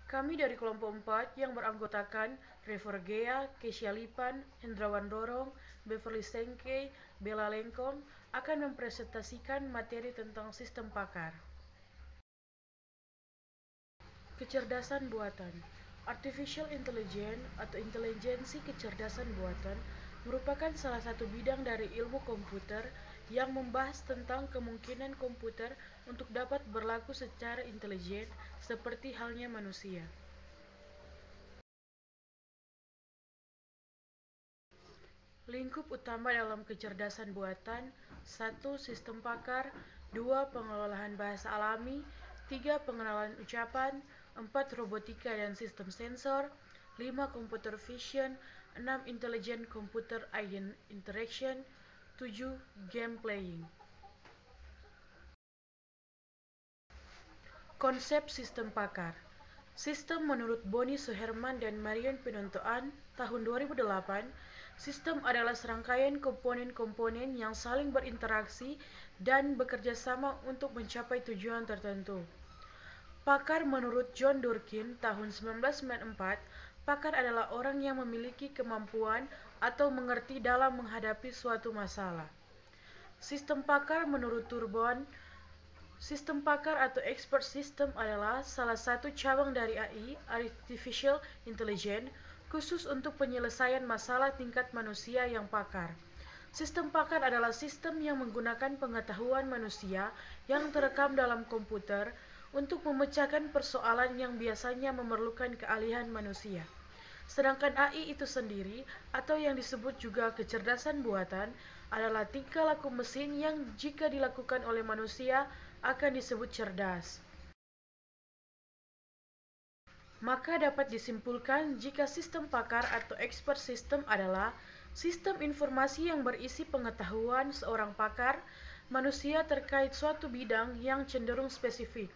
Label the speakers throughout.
Speaker 1: Kami dari kelompok 4 yang beranggotakan Trevor Gea, Kesia Lipan, Hendrawan Dorong, Beverly Sengkei, Bella Lengkong akan mempresentasikan materi tentang sistem pakar. Kecerdasan buatan. Artificial Intelligence atau intelijensi kecerdasan buatan merupakan salah satu bidang dari ilmu komputer yang membahas tentang kemungkinan komputer untuk dapat berlaku secara intelijen seperti halnya manusia. Lingkup utama dalam kecerdasan buatan: 1. Sistem pakar, 2. Pengelolaan bahasa alami, 3. Pengenalan ucapan, 4. Robotika dan sistem sensor, 5. Computer vision, 6. Intelligent computer agent interaction, 7. Game playing. Konsep sistem pakar. Sistem menurut Bonnie Suherman dan Marion Pinontoan tahun 2008, sistem adalah serangkaian komponen-komponen yang saling berinteraksi dan bekerja sama untuk mencapai tujuan tertentu. Pakar menurut John Durkin tahun 1994, pakar adalah orang yang memiliki kemampuan atau mengerti dalam menghadapi suatu masalah. Sistem pakar menurut Turbon, sistem pakar atau expert system adalah salah satu cabang dari AI, Artificial Intelligence, khusus untuk penyelesaian masalah tingkat manusia yang pakar. Sistem pakar adalah sistem yang menggunakan pengetahuan manusia yang terekam dalam komputer untuk memecahkan persoalan yang biasanya memerlukan keahlian manusia. Sedangkan AI itu sendiri, atau yang disebut juga kecerdasan buatan, adalah tingkah laku mesin yang jika dilakukan oleh manusia akan disebut cerdas. Maka dapat disimpulkan jika sistem pakar atau expert system adalah sistem informasi yang berisi pengetahuan seorang pakar manusia terkait suatu bidang yang cenderung spesifik.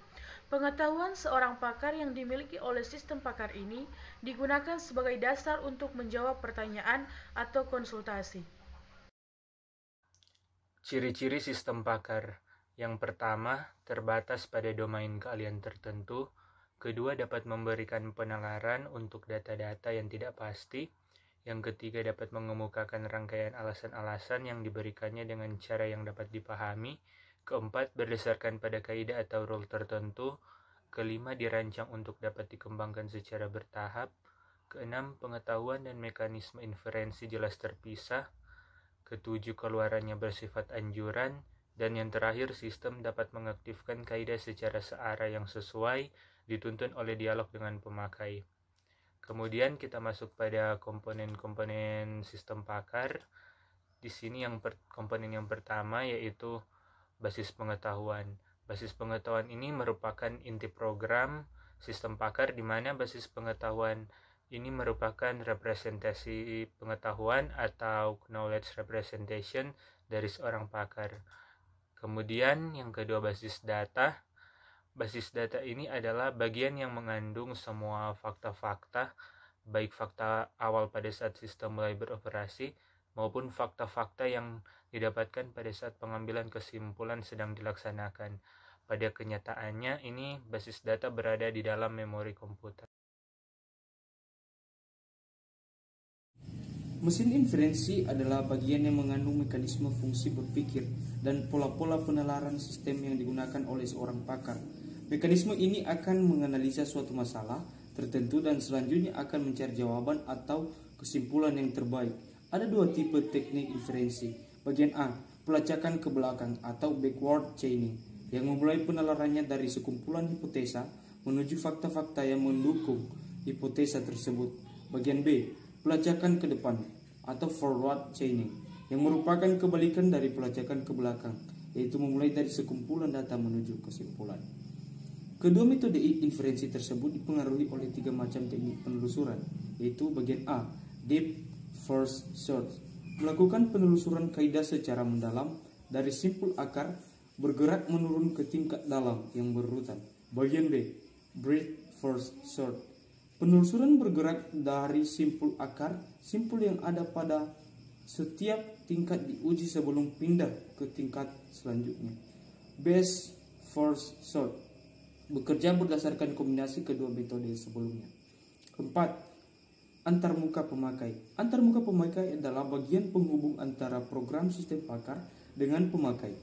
Speaker 1: Pengetahuan seorang pakar yang dimiliki oleh sistem pakar ini digunakan sebagai dasar untuk menjawab pertanyaan atau konsultasi.
Speaker 2: Ciri-ciri sistem pakar. Yang pertama, terbatas pada domain keahlian tertentu. Kedua, dapat memberikan penalaran untuk data-data yang tidak pasti. Yang ketiga, dapat mengemukakan rangkaian alasan-alasan yang diberikannya dengan cara yang dapat dipahami. Keempat, berdasarkan pada kaidah atau rule tertentu. Kelima, dirancang untuk dapat dikembangkan secara bertahap. Keenam, pengetahuan dan mekanisme inferensi jelas terpisah. Ketujuh, keluarannya bersifat anjuran. Dan yang terakhir, sistem dapat mengaktifkan kaidah secara searah yang sesuai, dituntun oleh dialog dengan pemakai. Kemudian kita masuk pada komponen-komponen sistem pakar. Di sini komponen yang pertama yaitu basis pengetahuan. Basis pengetahuan ini merupakan inti program sistem pakar, di mana basis pengetahuan ini merupakan representasi pengetahuan atau knowledge representation dari seorang pakar. Kemudian yang kedua, basis data. Basis data ini adalah bagian yang mengandung semua fakta-fakta, baik fakta awal pada saat sistem mulai beroperasi maupun fakta-fakta yang didapatkan pada saat pengambilan kesimpulan sedang dilaksanakan. Pada kenyataannya, ini basis data berada di dalam memori komputer.
Speaker 3: Mesin inferensi adalah bagian yang mengandung mekanisme fungsi berpikir dan pola-pola penalaran sistem yang digunakan oleh seorang pakar. Mekanisme ini akan menganalisa suatu masalah tertentu dan selanjutnya akan mencari jawaban atau kesimpulan yang terbaik. Ada dua tipe teknik inferensi. Bagian A, pelacakan ke belakang atau backward chaining, yang memulai penalarannya dari sekumpulan hipotesa menuju fakta-fakta yang mendukung hipotesa tersebut. Bagian B, pelacakan ke depan atau forward chaining, yang merupakan kebalikan dari pelacakan ke belakang, yaitu memulai dari sekumpulan data menuju kesimpulan. Kedua metode inferensi tersebut dipengaruhi oleh tiga macam teknik penelusuran, yaitu bagian A, deep first search, melakukan penelusuran kaidah secara mendalam dari simpul akar bergerak menurun ke tingkat dalam yang berurutan. Bagian B, breadth first search, penelusuran bergerak dari simpul akar, simpul yang ada pada setiap tingkat diuji sebelum pindah ke tingkat selanjutnya. Base first search, bekerja berdasarkan kombinasi kedua metode sebelumnya. Keempat, antarmuka pemakai. Antarmuka pemakai adalah bagian penghubung antara program sistem pakar dengan pemakai.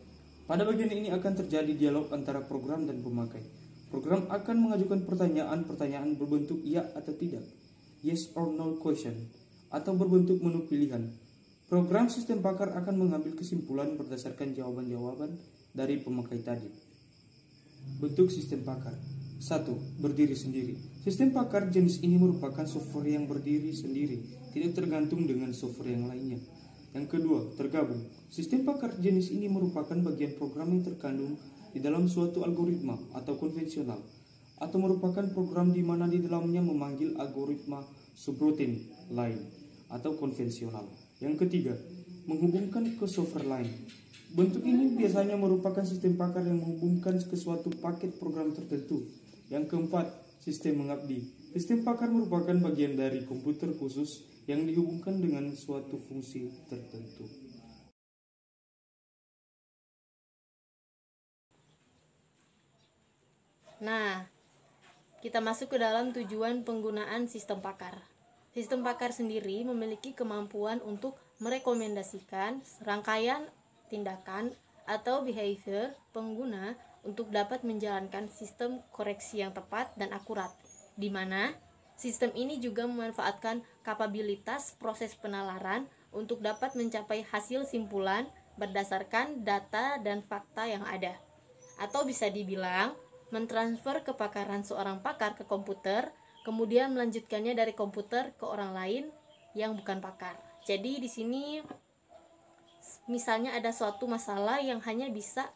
Speaker 3: Pada bagian ini akan terjadi dialog antara program dan pemakai. Program akan mengajukan pertanyaan berbentuk ya atau tidak, yes or no question, atau berbentuk menu pilihan. Program sistem pakar akan mengambil kesimpulan berdasarkan jawaban-jawaban dari pemakai tadi. Bentuk sistem pakar. 1. Berdiri sendiri. Sistem pakar jenis ini merupakan software yang berdiri sendiri, tidak tergantung dengan software yang lainnya. Yang kedua, tergabung. Sistem pakar jenis ini merupakan bagian program yang terkandung di dalam suatu algoritma atau konvensional, atau merupakan program di mana di dalamnya memanggil algoritma subroutine lain atau konvensional. Yang ketiga, menghubungkan ke software lain. Bentuk ini biasanya merupakan sistem pakar yang menghubungkan ke suatu paket program tertentu. Yang keempat, sistem mengabdi. Sistem pakar merupakan bagian dari komputer khusus yang dihubungkan dengan suatu fungsi tertentu.
Speaker 4: Nah, kita masuk ke dalam tujuan penggunaan sistem pakar. Sistem pakar sendiri memiliki kemampuan untuk merekomendasikan rangkaian tindakan atau behavior pengguna untuk dapat menjalankan sistem koreksi yang tepat dan akurat, di mana sistem ini juga memanfaatkan kapabilitas proses penalaran untuk dapat mencapai hasil simpulan berdasarkan data dan fakta yang ada. Atau bisa dibilang, mentransfer kepakaran seorang pakar ke komputer, kemudian melanjutkannya dari komputer ke orang lain yang bukan pakar. Jadi di sini misalnya ada suatu masalah yang hanya bisa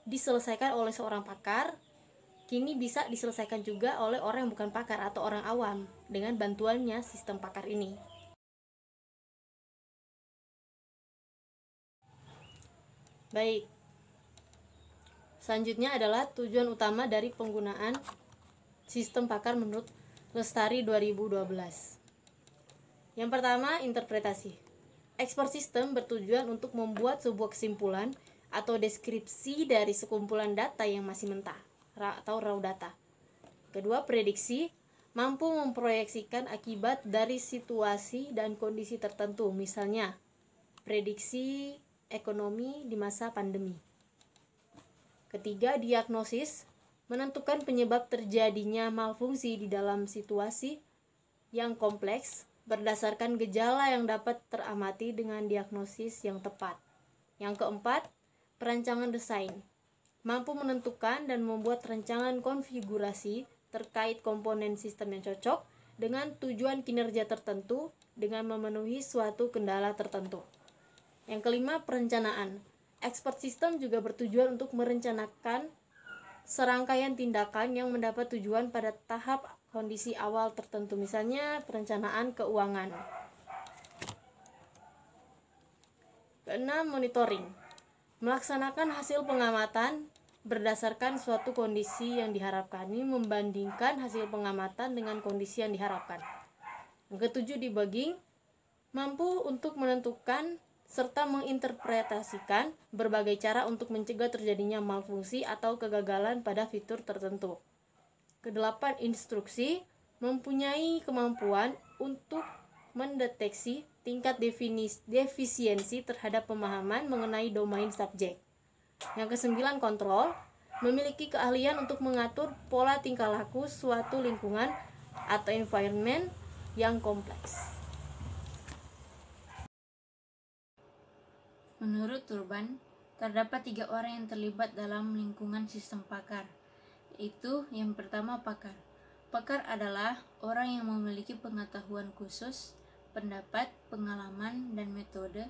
Speaker 4: diselesaikan oleh seorang pakar, kini bisa diselesaikan juga oleh orang yang bukan pakar atau orang awam dengan bantuannya sistem pakar ini. Baik. Selanjutnya adalah tujuan utama dari penggunaan sistem pakar menurut Lestari 2012. Yang pertama, interpretasi. Expert system bertujuan untuk membuat sebuah kesimpulan atau deskripsi dari sekumpulan data yang masih mentah atau raw data. Kedua, prediksi, mampu memproyeksikan akibat dari situasi dan kondisi tertentu, misalnya prediksi ekonomi di masa pandemi. Ketiga, diagnosis, menentukan penyebab terjadinya malfungsi di dalam situasi yang kompleks berdasarkan gejala yang dapat teramati dengan diagnosis yang tepat. Yang keempat, perancangan desain, mampu menentukan dan membuat rancangan konfigurasi terkait komponen sistem yang cocok dengan tujuan kinerja tertentu dengan memenuhi suatu kendala tertentu. Yang kelima, perencanaan. Expert system juga bertujuan untuk merencanakan serangkaian tindakan yang mendapat tujuan pada tahap kondisi awal tertentu, misalnya perencanaan keuangan. Keenam, monitoring. Melaksanakan hasil pengamatan berdasarkan suatu kondisi yang diharapkan. Ini membandingkan hasil pengamatan dengan kondisi yang diharapkan. Yang ketujuh, debugging. Mampu untuk menentukan serta menginterpretasikan berbagai cara untuk mencegah terjadinya malfungsi atau kegagalan pada fitur tertentu. Kedelapan, instruksi, mempunyai kemampuan untuk mendeteksi tingkat defisiensi terhadap pemahaman mengenai domain subjek. Yang kesembilan, kontrol, memiliki keahlian untuk mengatur pola tingkah laku suatu lingkungan atau environment yang kompleks.
Speaker 5: Menurut Turban, terdapat 3 orang yang terlibat dalam lingkungan sistem pakar, yaitu yang pertama pakar. Pakar adalah orang yang memiliki pengetahuan khusus, pendapat, pengalaman, dan metode,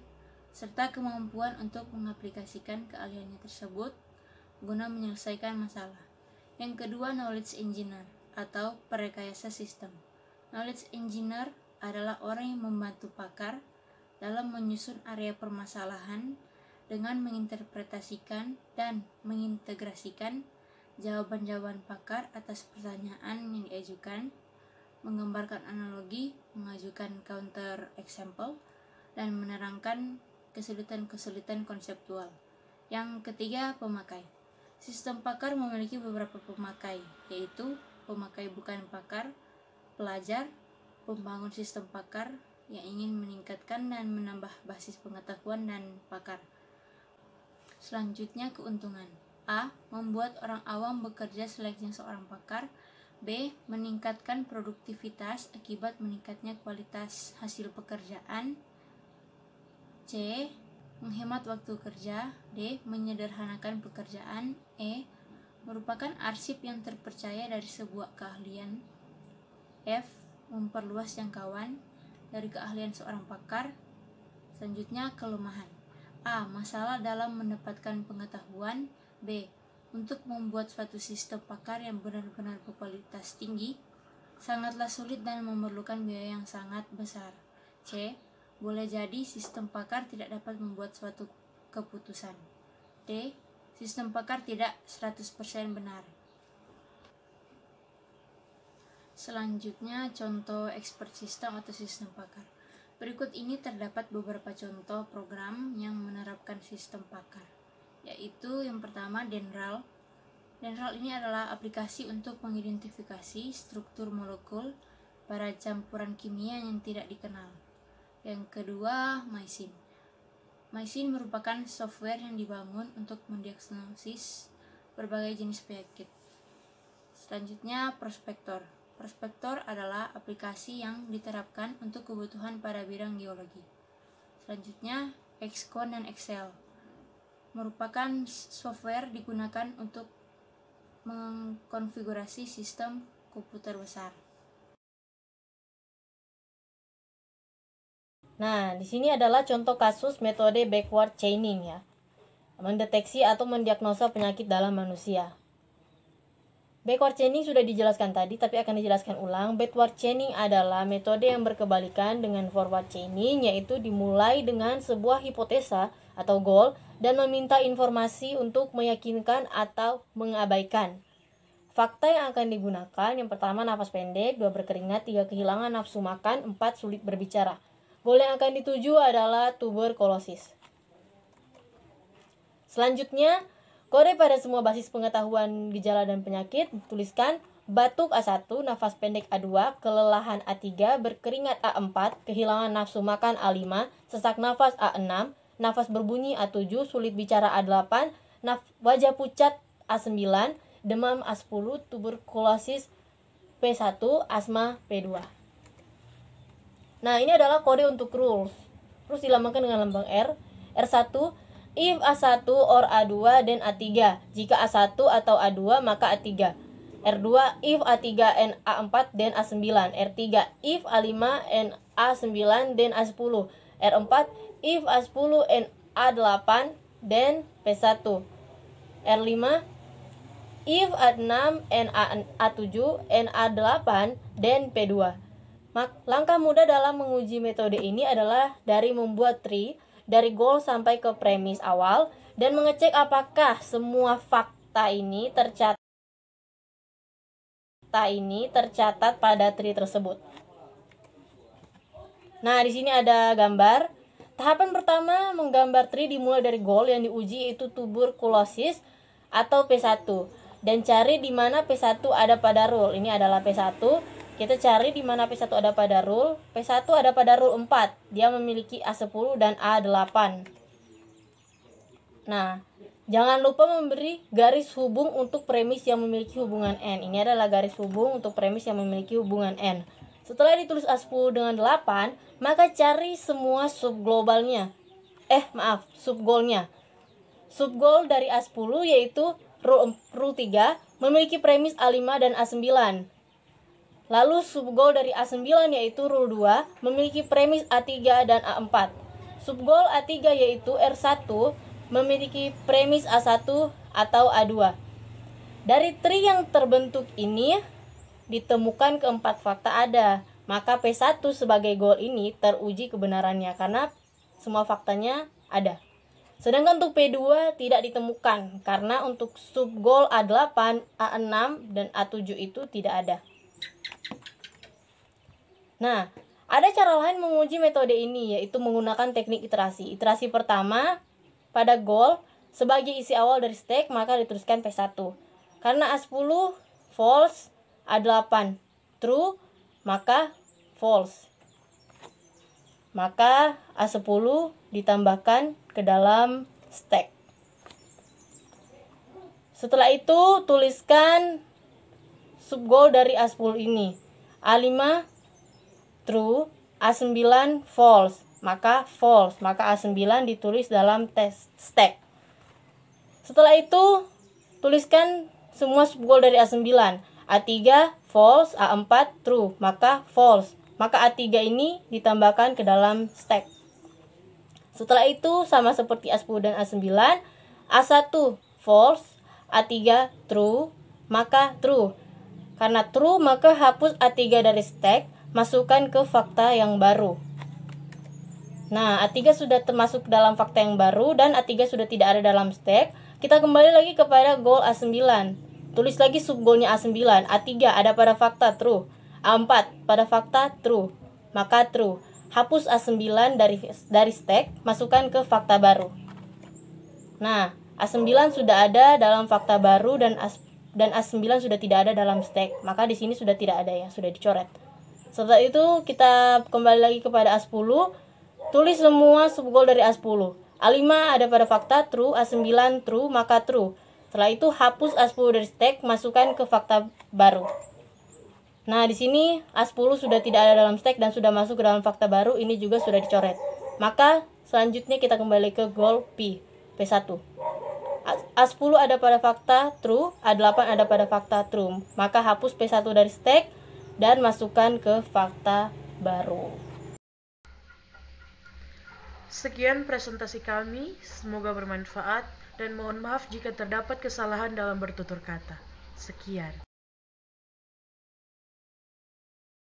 Speaker 5: serta kemampuan untuk mengaplikasikan keahliannya tersebut guna menyelesaikan masalah. Yang kedua, knowledge engineer atau perekayasa sistem. Knowledge engineer adalah orang yang membantu pakar dalam menyusun area permasalahan dengan menginterpretasikan dan mengintegrasikan jawaban-jawaban pakar atas pertanyaan yang diajukan, menggambarkan analogi, mengajukan counter example, dan menerangkan kesulitan-kesulitan konseptual. Yang ketiga, pemakai. Sistem pakar memiliki beberapa pemakai, yaitu pemakai bukan pakar, pelajar, pembangun sistem pakar yang ingin meningkatkan dan menambah basis pengetahuan dan pakar. Selanjutnya, keuntungan. A. Membuat orang awam bekerja selayaknya seorang pakar. B. Meningkatkan produktivitas akibat meningkatnya kualitas hasil pekerjaan. C. Menghemat waktu kerja. D. Menyederhanakan pekerjaan. E. Merupakan arsip yang terpercaya dari sebuah keahlian. F. Memperluas jangkauan dari keahlian seorang pakar. Selanjutnya, kelemahan. A. Masalah dalam mendapatkan pengetahuan. B. Untuk membuat suatu sistem pakar yang benar-benar berkualitas tinggi, sangatlah sulit dan memerlukan biaya yang sangat besar. C. Boleh jadi sistem pakar tidak dapat membuat suatu keputusan. D. Sistem pakar tidak 100% benar. Selanjutnya, contoh expert system atau sistem pakar. Berikut ini terdapat beberapa contoh program yang menerapkan sistem pakar, yaitu yang pertama dendral. Dendral ini adalah aplikasi untuk mengidentifikasi struktur molekul pada campuran kimia yang tidak dikenal. Yang kedua, MySyn. MySyn merupakan software yang dibangun untuk mendiagnosis berbagai jenis penyakit. Selanjutnya, Prospektor. Prospektor adalah aplikasi yang diterapkan untuk kebutuhan pada bidang geologi. Selanjutnya, Xcode dan Excel merupakan software digunakan untuk mengkonfigurasi sistem komputer besar.
Speaker 4: Nah, di sini adalah contoh kasus metode backward chaining ya. Mendeteksi atau mendiagnosa penyakit dalam manusia. Backward chaining sudah dijelaskan tadi, tapi akan dijelaskan ulang. Backward chaining adalah metode yang berkebalikan dengan forward chaining, yaitu dimulai dengan sebuah hipotesa atau goal dan meminta informasi untuk meyakinkan atau mengabaikan. Fakta yang akan digunakan, yang pertama nafas pendek, 2 berkeringat, 3 kehilangan nafsu makan, 4 sulit berbicara. Goal yang akan dituju adalah tuberkulosis. Selanjutnya, kode pada semua basis pengetahuan gejala dan penyakit, tuliskan batuk A1, nafas pendek A2, kelelahan A3, berkeringat A4, kehilangan nafsu makan A5, sesak nafas A6, nafas berbunyi A7, sulit bicara A8, wajah pucat A9, demam A10, tuberkulosis P1, asma P2. Nah, ini adalah kode untuk rules. Terus dilambangkan dengan lambang R. R1, if A1 or A2 then A3. Jika A1 atau A2 maka A3. R2, if A3 and A4 then A9. R3, if A5 and A9 then A10. R4, if A10 and A8 then P1. R5, if A6 and A7 and A8 then P2. Langkah mudah dalam menguji metode ini adalah dari membuat tree dari goal sampai ke premis awal dan mengecek apakah semua fakta ini tercatat pada tree tersebut. Nah, di sini ada gambar. Tahapan pertama menggambar tree dimulai dari goal yang diuji, yaitu tuberkulosis atau P1, dan cari di mana P1 ada pada rule. Ini adalah P1. Kita cari di mana P1 ada pada rule. P1 ada pada rule 4. Dia memiliki A10 dan A8. Nah, jangan lupa memberi garis hubung untuk premis yang memiliki hubungan N. Ini adalah garis hubung untuk premis yang memiliki hubungan N. Setelah ditulis A10 dengan 8, maka cari semua subglobalnya. Subgoalnya. Subgoal dari A10 yaitu rule 3 memiliki premis A5 dan A9. Lalu subgoal dari A9 yaitu rule 2 memiliki premis A3 dan A4. Subgoal A3 yaitu R1 memiliki premis A1 atau A2. Dari tree yang terbentuk ini ditemukan keempat fakta ada. Maka P1 sebagai goal ini teruji kebenarannya karena semua faktanya ada. Sedangkan untuk P2 tidak ditemukan karena untuk subgoal A8, A6 dan A7 itu tidak ada. Nah, ada cara lain menguji metode ini, yaitu menggunakan teknik iterasi. Iterasi pertama pada goal sebagai isi awal dari stack, maka dituliskan P1. Karena A10 false, A8 true, maka false. Maka A10 ditambahkan ke dalam stack. Setelah itu tuliskan subgoal dari A10 ini. A5 true, A9 false, maka false. Maka A9 ditulis dalam stack. Setelah itu tuliskan semua subgoal dari A9. A3 false, A4 true, maka false. Maka A3 ini ditambahkan ke dalam stack. Setelah itu sama seperti A10 dan A9, A1 false, A3 true, maka true. Karena true, maka hapus A3 dari stack, masukkan ke fakta yang baru. Nah, A3 sudah termasuk dalam fakta yang baru dan A3 sudah tidak ada dalam stack. Kita kembali lagi kepada goal A9. Tulis lagi subgoalnya A9. A3 ada pada fakta true. A4 pada fakta true, maka true. Hapus A9 dari stack, masukkan ke fakta baru. Nah, A9 sudah ada dalam fakta baru dan A9 sudah tidak ada dalam stack. Maka di sini sudah tidak ada ya, sudah dicoret. Setelah itu kita kembali lagi kepada A10. Tulis semua subgoal dari A10. A5 ada pada fakta true, A9 true, maka true. Setelah itu hapus A10 dari stack, masukkan ke fakta baru. Nah, di sini A10 sudah tidak ada dalam stack dan sudah masuk ke dalam fakta baru, ini juga sudah dicoret. Maka selanjutnya kita kembali ke goal P1. A10 ada pada fakta true, A8 ada pada fakta true. Maka hapus P1 dari stack dan masukkan ke fakta baru.
Speaker 1: Sekian presentasi kami, semoga bermanfaat dan mohon maaf jika terdapat kesalahan dalam bertutur kata. Sekian.